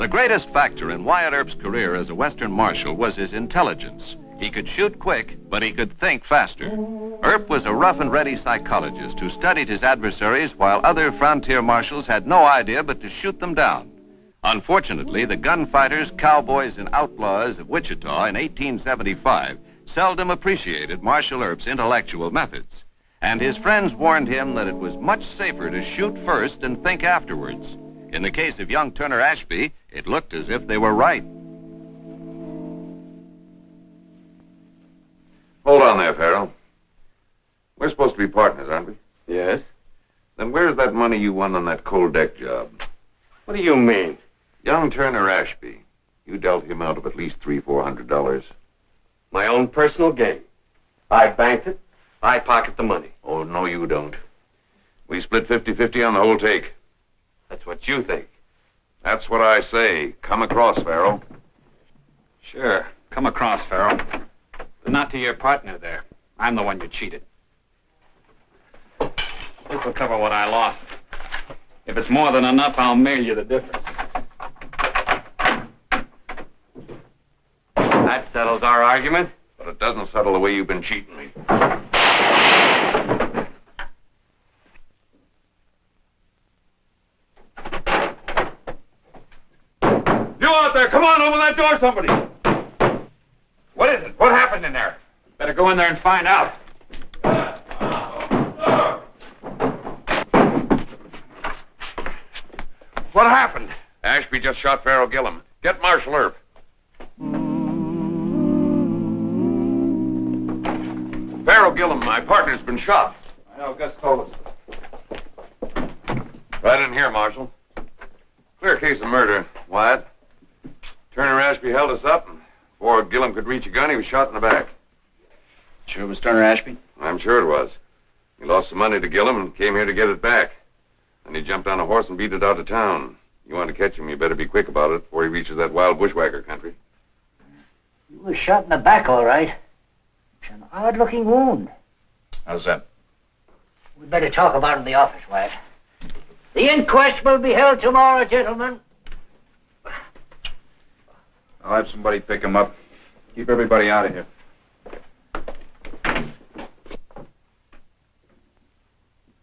The greatest factor in Wyatt Earp's career as a Western Marshal was his intelligence. He could shoot quick, but he could think faster. Earp was a rough and ready psychologist who studied his adversaries while other frontier marshals had no idea but to shoot them down. Unfortunately, the gunfighters, cowboys, and outlaws of Wichita in 1875 seldom appreciated Marshal Earp's intellectual methods. And his friends warned him that it was much safer to shoot first and think afterwards. In the case of young Turner Ashby, it looked as if they were right. Hold on there, Farrell. We're supposed to be partners, aren't we? Yes? Then where's that money you won on that cold deck job? What do you mean? Young Turner Ashby. You dealt him out of at least $300-400. My own personal gain. I banked it. I pocket the money. Oh, no, you don't. We split 50-50 on the whole take. That's what you think. That's what I say. Come across, Farrell. Sure. Come across, Farrell. But not to your partner there. I'm the one you cheated. This will cover what I lost. If it's more than enough, I'll mail you the difference. That settles our argument. But it doesn't settle the way you've been cheating me. You out there, come on, open that door, somebody. What is it? What happened in there? Better go in there and find out. What happened? Ashby just shot Farrell Gillum. Get Marshal Earp. Farrell Gillum, my partner's been shot. I know, Gus told us. Right in here, Marshal. Clear case of murder, Wyatt. Turner Ashby held us up, and before Gillum could reach a gun, he was shot in the back. Sure it was Turner Ashby? I'm sure it was. He lost some money to Gillum and came here to get it back. And he jumped on a horse and beat it out of town. You want to catch him, you better be quick about it before he reaches that wild bushwhacker country. He was shot in the back, all right. It's an odd-looking wound. How's that? We'd better talk about it in the office, Wyatt. The inquest will be held tomorrow, gentlemen. I'll have somebody pick him up. Keep everybody out of here.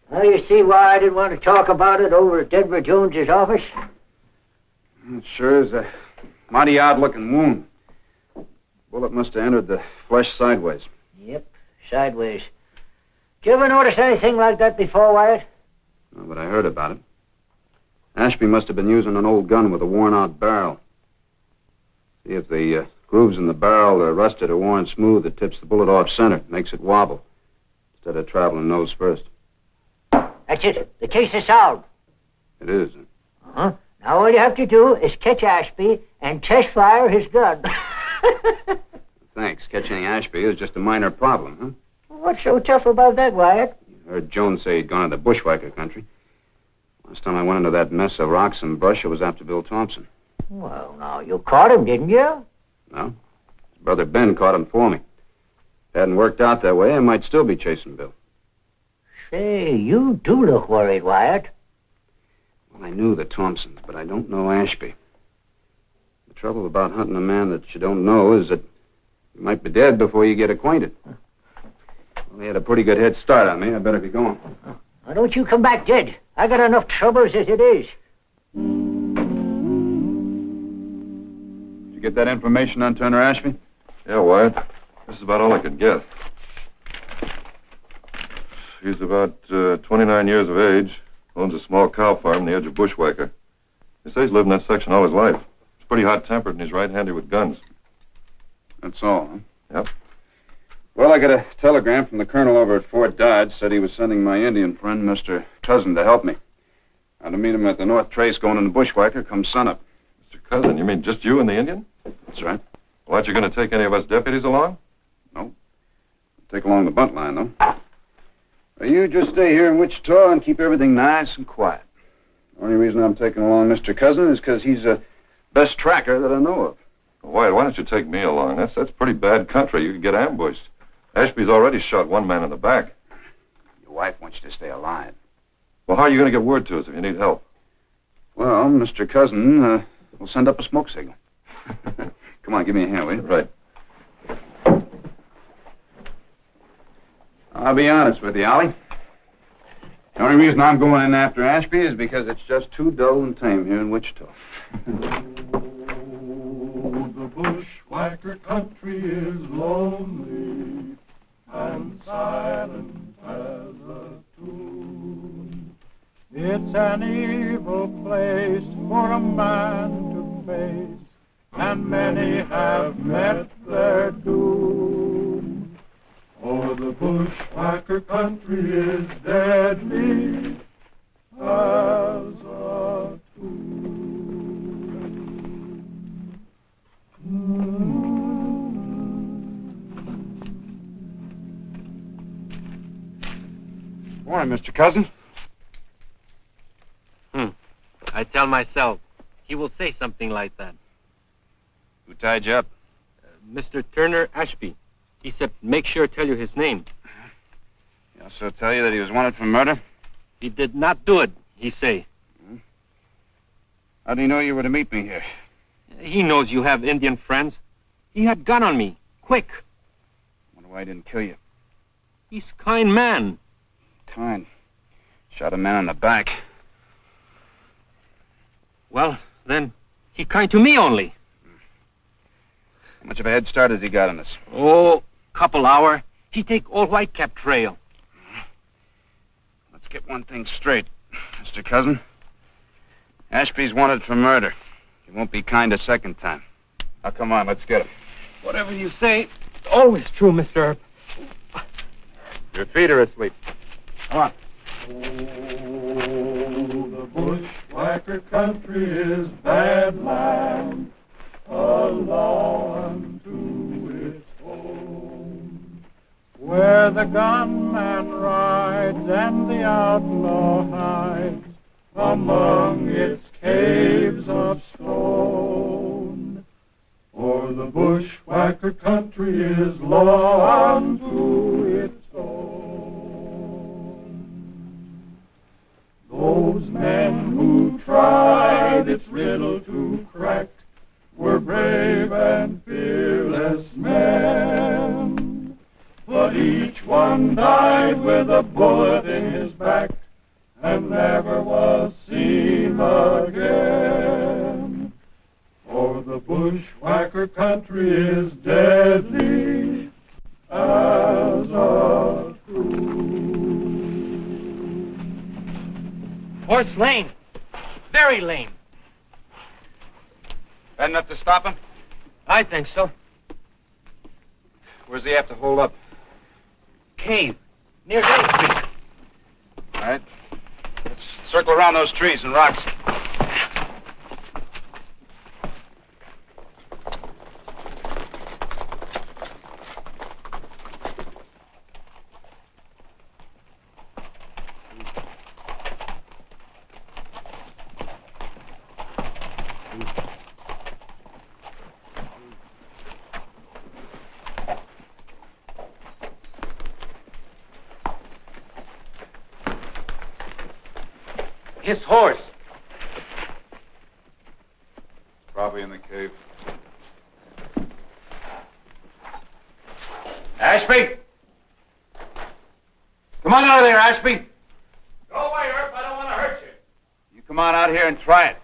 Well, you see why I didn't want to talk about it over at Denver Jones's office? It sure is a mighty odd-looking wound. Bullet must have entered the flesh sideways. Yep, sideways. Did you ever notice anything like that before, Wyatt? No, but I heard about it. Ashby must have been using an old gun with a worn-out barrel. See, if the grooves in the barrel are rusted or worn smooth, it tips the bullet off center, makes it wobble, instead of traveling nose first. That's it. The case is solved. It is. Uh-huh. Now all you have to do is catch Ashby and test fire his gun. Thanks. Catching Ashby is just a minor problem, huh? What's so tough about that, Wyatt? You heard Jones say he'd gone to the bushwhacker country. Last time I went into that mess of rocks and brush, it was after Bill Thompson. Well, now, you caught him, didn't you? No. His brother Ben caught him for me. If it hadn't worked out that way, I might still be chasing Bill. Say, you do look worried, Wyatt. Well, I knew the Thompsons, but I don't know Ashby. The trouble about hunting a man that you don't know is that you might be dead before you get acquainted. Well, he had a pretty good head start on me. I better be going. Now, don't you come back dead. I got enough troubles as it is. Did you get that information on Turner Ashby? Yeah, Wyatt. This is about all I could get. He's about 29 years of age, owns a small cow farm on the edge of Bushwhacker. He says he's lived in that section all his life. He's pretty hot-tempered and he's right-handed with guns. That's all, huh? Yep. Well, I got a telegram from the colonel over at Fort Dodge. Said he was sending my Indian friend, Mr. Cousin, to help me. I'm to meet him at the North Trace going into Bushwhacker come sunup. Mr. Cousin, you mean just you and the Indian? That's right. Well, aren't you going to take any of us deputies along? No. Take along the bunt line, though. Well, you just stay here in Wichita and keep everything nice and quiet. The only reason I'm taking along Mr. Cousin is because he's the best tracker that I know of. Well, Wyatt, why don't you take me along? That's pretty bad country. You could get ambushed. Ashby's already shot one man in the back. Your wife wants you to stay alive. Well, how are you going to get word to us if you need help? Well, Mr. Cousin We'll send up a smoke signal. Come on, give me a hand, will you? Right. I'll be honest with you, Ollie. The only reason I'm going in after Ashby is because it's just too dull and tame here in Wichita. The bushwhacker country is lonely and silent as a tomb. It's an evil place for a man to face, and many have met their doom. For the bushwhacker country is deadly as a Morning, Mr. Cousin. I tell myself, he will say something like that. Who tied you up? Mr. Turner Ashby. He said, make sure to tell you his name. He also tell you that he was wanted for murder? He did not do it, he say. How do you know you were to meet me here? He knows you have Indian friends. He had gun on me. Quick. Wonder why I didn't kill you. He's kind man. Kind. Shot a man in the back. Well, then, he kind to me only. How much of a head start has he got on us? Oh, couple hour. He take all Whitecap trail. Let's get one thing straight, Mr. Cousin. Ashby's wanted for murder. He won't be kind a second time. Now, come on, let's get him. Whatever you say, it's always true, Mr. Earp. Your feet are asleep. Come on. Oh, the bushwhacker country is bad land, a law unto its own, where the gunman rides and the outlaw hides among its caves of stone. For the bushwhacker country is law unto its own. Those men who tried its riddle to crack were brave and fearless men, but each one died with a bullet in his back and never was seen again. For the bushwhacker country is deadly as a Horse lame. Very lame. Bad enough to stop him? I think so. Where's he have to hold up? Cave. Near Day Street. All right. Let's circle around those trees and rocks. His horse. Probably in the cave. Ashby! Come on out of there, Ashby! Go away, Earp. I don't want to hurt you. You come on out here and try it.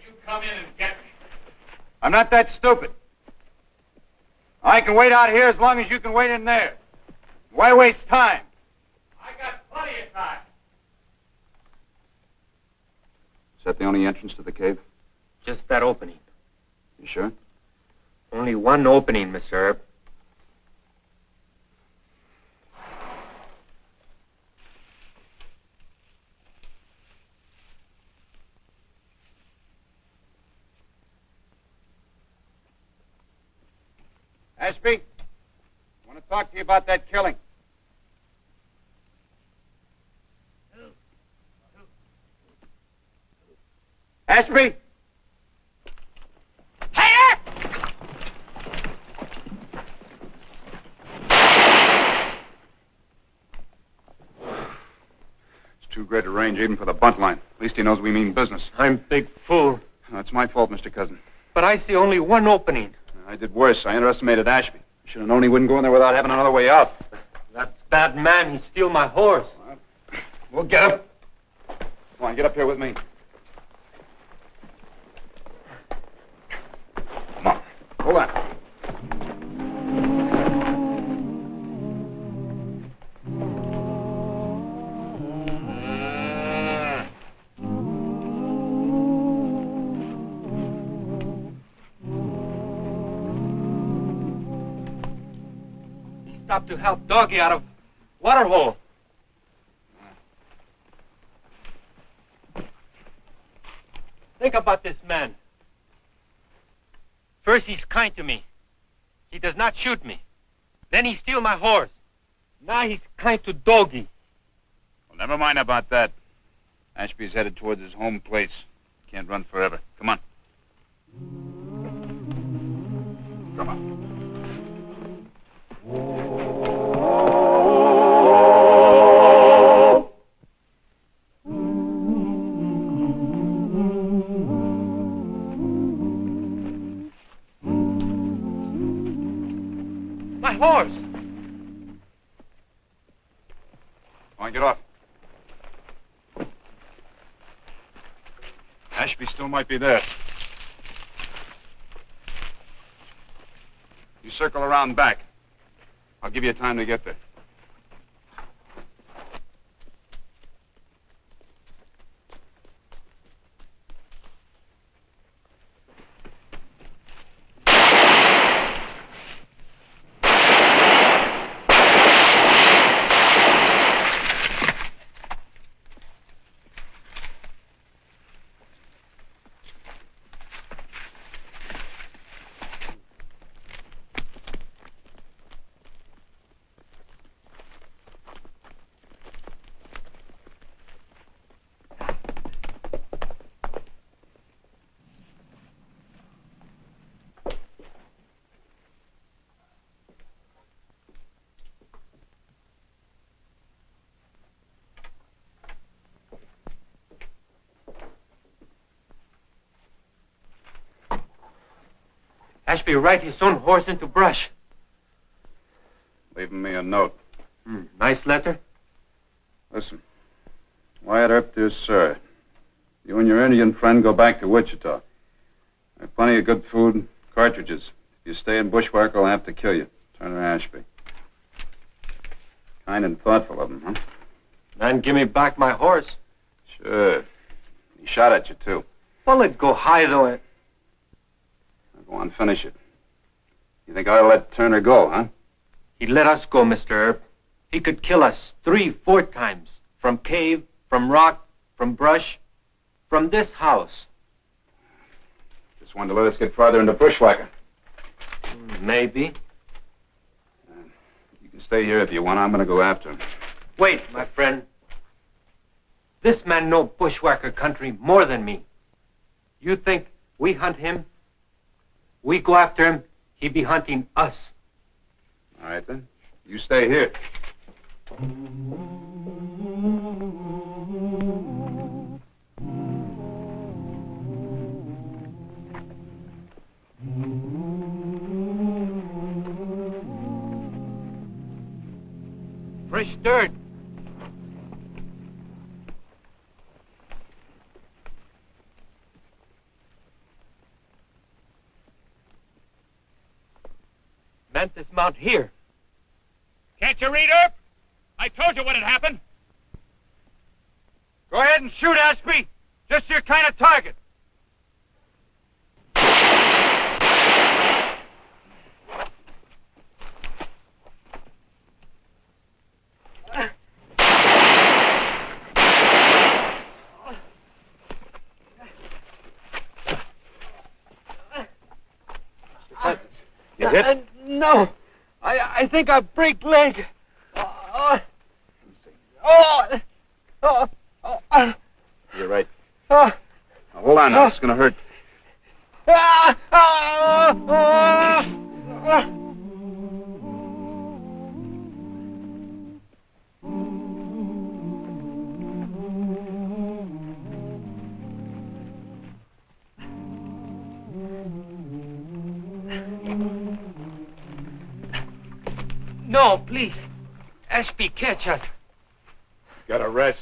You come in and get me. I'm not that stupid. I can wait out here as long as you can wait in there. Why waste time? I got plenty of time. Is that the only entrance to the cave? Just that opening. You sure? Only one opening, Mr. Earp. Ashby, I want to talk to you about that killing. Ashby! Hey! It's too great a range even for the bunt line. At least he knows we mean business. I'm big fool. That's my fault, Mr. Cousin. But I see only one opening. I did worse. I underestimated Ashby. I should have known he wouldn't go in there without having another way out. That bad man, he steal my horse. We'll get him. Come on, get up here with me. Come on. Hold on. He stopped to help Doggy out of water hole. Think about this man. First, he's kind to me. He does not shoot me. Then he steal my horse. Now he's kind to Doggy. Well, never mind about that. Ashby's headed towards his home place. Can't run forever. Come on. Come on. My horse. Come on, get off. Ashby still might be there. You circle around back. I'll give you time to get there. Ashby ride his own horse into brush. Leaving me a note. Nice letter. Listen. Wyatt Earp, dear sir. You and your Indian friend go back to Wichita. There's plenty of good food and cartridges. If you stay in bushwhack, I'll have to kill you. Turner Ashby. Kind and thoughtful of him, huh? Man, give me back my horse. Sure. He shot at you, too. Bullet go high, though. Now, go on, finish it. You think I ought to let Turner go, huh? He let us go, Mr. Earp. He could kill us 3-4 times. From cave, from rock, from brush, from this house. Just wanted to let us get farther into bushwhacking. Maybe. You can stay here if you want. I'm going to go after him. Wait, my friend. This man know bushwhacker country more than me. You think we hunt him? We go after him, he be hunting us. All right, then. You stay here. Fresh dirt. Man dismount here. Can't you read, Earp? I told you what had happened. Go ahead and shoot, Ashby. Just your kind of target. You hit? No. I think I break leg. You're right. Now, hold on now. It's going to hurt. No, please. Ashby, catch us. Gotta rest.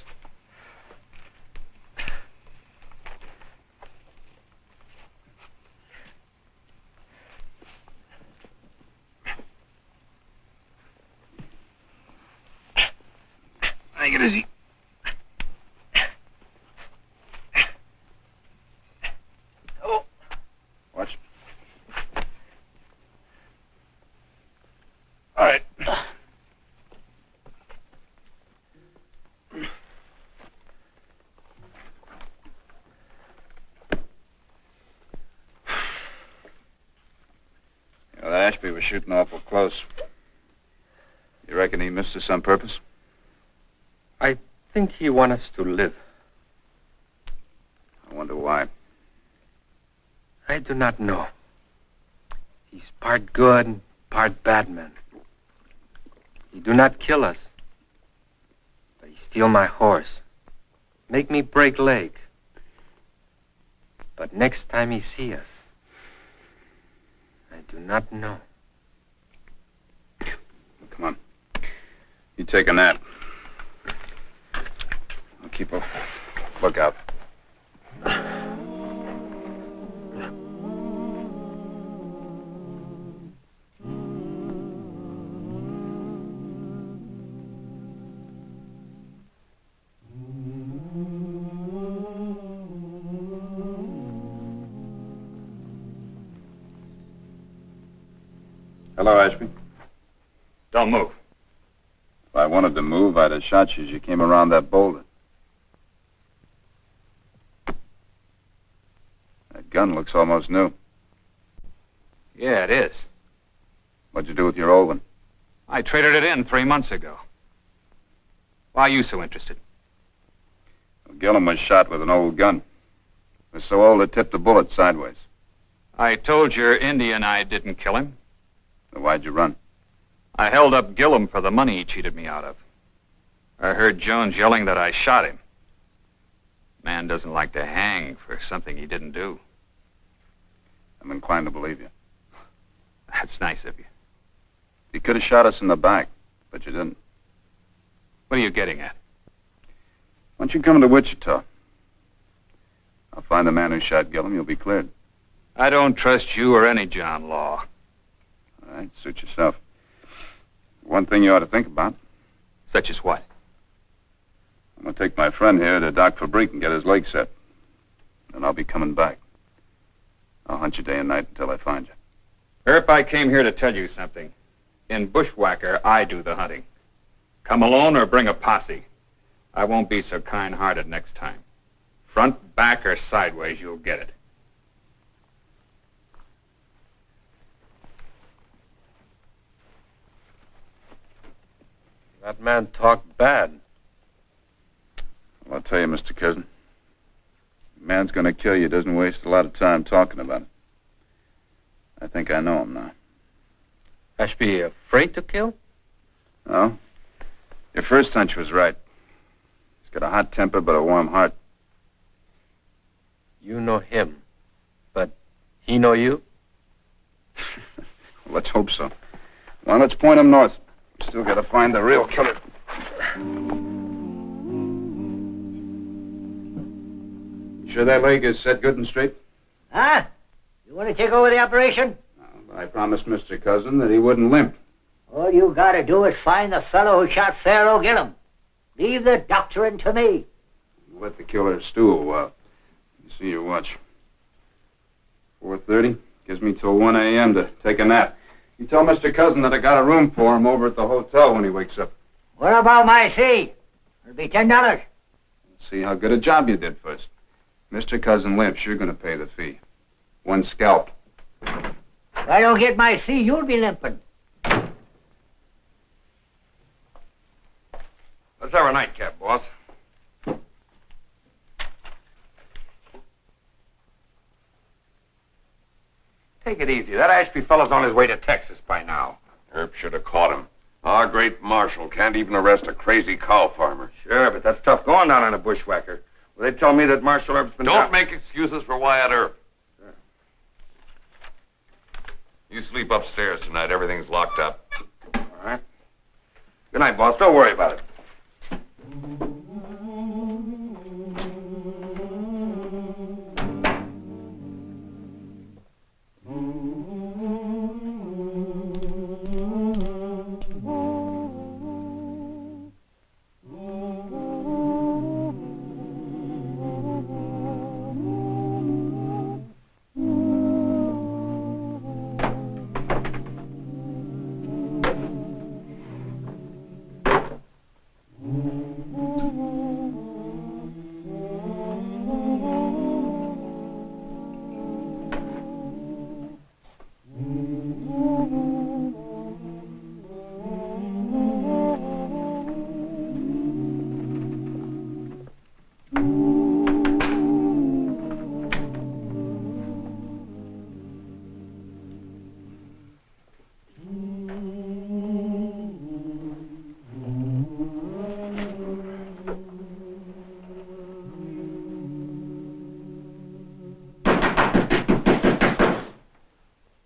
Take it easy. Oh. Watch. All right. Well, Ashby was shooting awful close. You reckon he missed us on purpose? I think he wants us to live. I wonder why. I do not know. He's part good and part bad man. He do not kill us. But he steal my horse. Make me break leg. But next time he see us, I do not know. Come on. You take a nap. I'll keep a lookout. Hello, Ashby. Don't move. If I wanted to move, I'd have shot you as you came around that boulder. That gun looks almost new. Yeah, it is. What'd you do with your old one? I traded it in 3 months ago. Why are you so interested? Well, Gillum was shot with an old gun. It was so old it tipped the bullet sideways. I told your Indian I didn't kill him. So why'd you run? I held up Gillum for the money he cheated me out of. I heard Jones yelling that I shot him. Man doesn't like to hang for something he didn't do. I'm inclined to believe you. That's nice of you. You could have shot us in the back, but you didn't. What are you getting at? Why don't you come to Wichita? I'll find the man who shot Gillum. You'll be cleared. I don't trust you or any John Law. All right, suit yourself. One thing you ought to think about. Such as what? I'm going to take my friend here to Doc Fabrique and get his leg set. Then I'll be coming back. I'll hunt you day and night until I find you. Earp, I came here to tell you something. In Bushwhacker, I do the hunting. Come alone or bring a posse. I won't be so kind-hearted next time. Front, back, or sideways, you'll get it. That man talked bad. Well, I'll tell you, Mr. Cousin. The man's going to kill you doesn't waste a lot of time talking about it. I think I know him now. Ashby afraid to kill? No? Your first hunch was right. He's got a hot temper but a warm heart. You know him, but he know you? Well, let's hope so. Well, let's point him north. Still got to find the real killer. You sure that leg is set good and straight? Huh? You want to take over the operation? No, I promised Mr. Cousin that he wouldn't limp. All you gotta do is find the fellow who shot Pharaoh Gillum. Leave the doctoring to me. Let the killer stew a while. You see your watch. 4:30. Gives me till 1 a.m. to take a nap. You tell Mr. Cousin that I got a room for him over at the hotel when he wakes up. What about my fee? It'll be $10. Let's see how good a job you did first. Mr. Cousin limps, you're going to pay the fee. 1 scalp. If I don't get my fee, you'll be limping. Let's have a nightcap, boss. Take it easy. That Ashby fellow's on his way to Texas by now. Earp should have caught him. Our great marshal can't even arrest a crazy cow farmer. Sure, but that's tough going down on a bushwhacker. Well, they tell me that Marshal Earp's been... Don't make excuses for Wyatt Earp. Sure. You sleep upstairs tonight. Everything's locked up. All right. Good night, boss. Don't worry about it.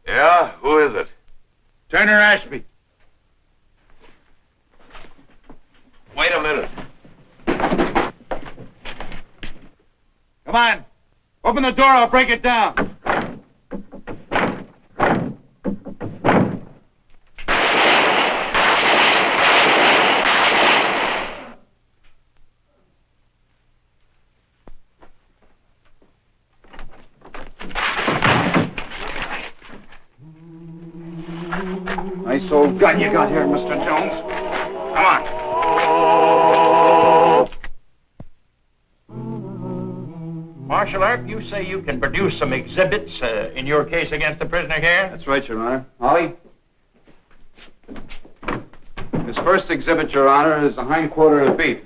Yeah? Who is it? Turner Ashby. Wait a minute. Come on. Open the door, I'll break it down. Nice old gun you got here, Mr. Jones. Come on. Marshal Earp, you say you can produce some exhibits in your case against the prisoner here? That's right, Your Honor. Ollie? This first exhibit, Your Honor, is the hindquarter of beef.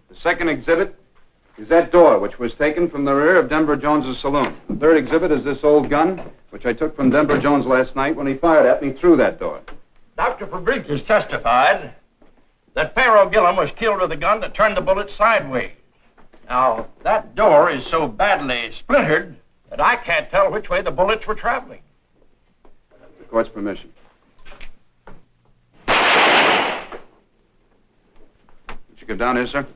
The second exhibit is that door, which was taken from the rear of Denver Jones's saloon. The third exhibit is this old gun, which I took from Denver Jones last night when he fired at me through that door. Dr. Fabricius testified that Pharaoh Gillum was killed with a gun that turned the bullet sideways. Now, that door is so badly splintered that I can't tell which way the bullets were traveling. With the court's permission. Did you get down here, sir?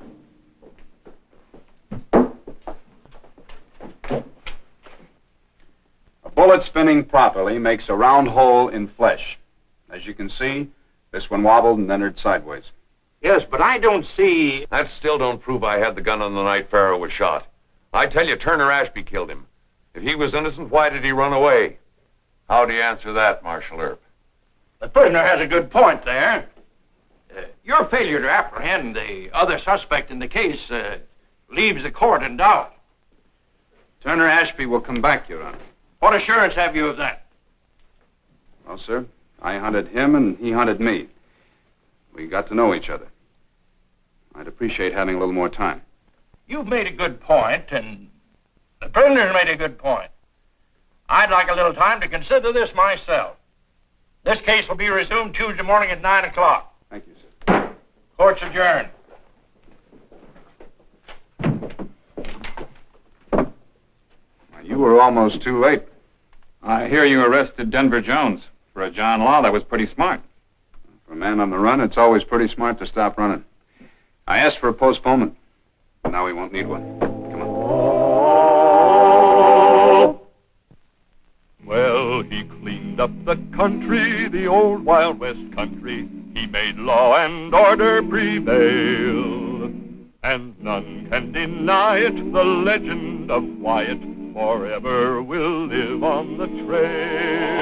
A bullet spinning properly makes a round hole in flesh. As you can see, this one wobbled and entered sideways. Yes, but I don't see... That still don't prove I had the gun on the night Pharaoh was shot. I tell you, Turner Ashby killed him. If he was innocent, why did he run away? How do you answer that, Marshal Earp? The prisoner has a good point there. Your failure to apprehend the other suspect in the case leaves the court in doubt. Turner Ashby will come back, Your Honor. What assurance have you of that? Well, sir, I hunted him and he hunted me. We got to know each other. I'd appreciate having a little more time. You've made a good point, and the prisoner's made a good point. I'd like a little time to consider this myself. This case will be resumed Tuesday morning at 9 o'clock. Thank you, sir. Court's adjourned. Now, you were almost too late. I hear you arrested Denver Jones. For a John Law, that was pretty smart. For a man on the run, it's always pretty smart to stop running. I asked for a postponement. Now we won't need one. Come on. Well, he cleaned up the country, the old Wild West country. He made law and order prevail. And none can deny it, the legend of Wyatt forever will live on the trail.